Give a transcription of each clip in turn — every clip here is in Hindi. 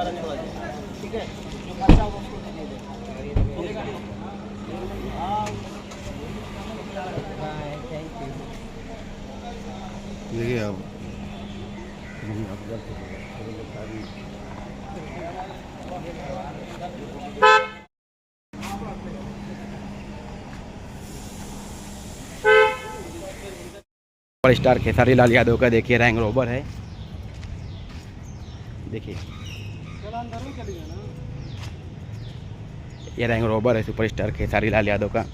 ठीक है, जो खर्चा होगा उसको दे देगा। देखिए अब सुपरस्टार खेसारी लाल यादव का देखिए रैंग रोवर है। देखिए ये रैंग रोवर है सुपरस्टार खेसारी लाल यादव का।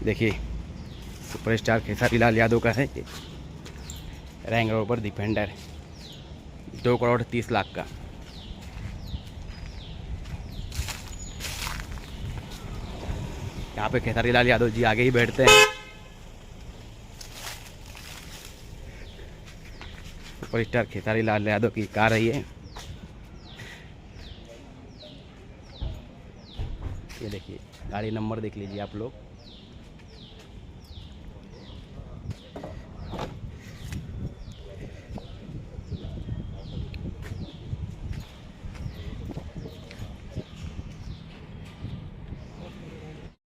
देखिए सुपरस्टार खेसारी लाल यादव का है रैंग रोवर डिफेंडर 2,30,00,000 का। यहाँ पे खेसारी लाल यादव जी आगे ही बैठते हैं। सुपरस्टार खेसारी लाल यादव की कार है ये देखिए गाड़ी नंबर देख लीजिए आप लोग।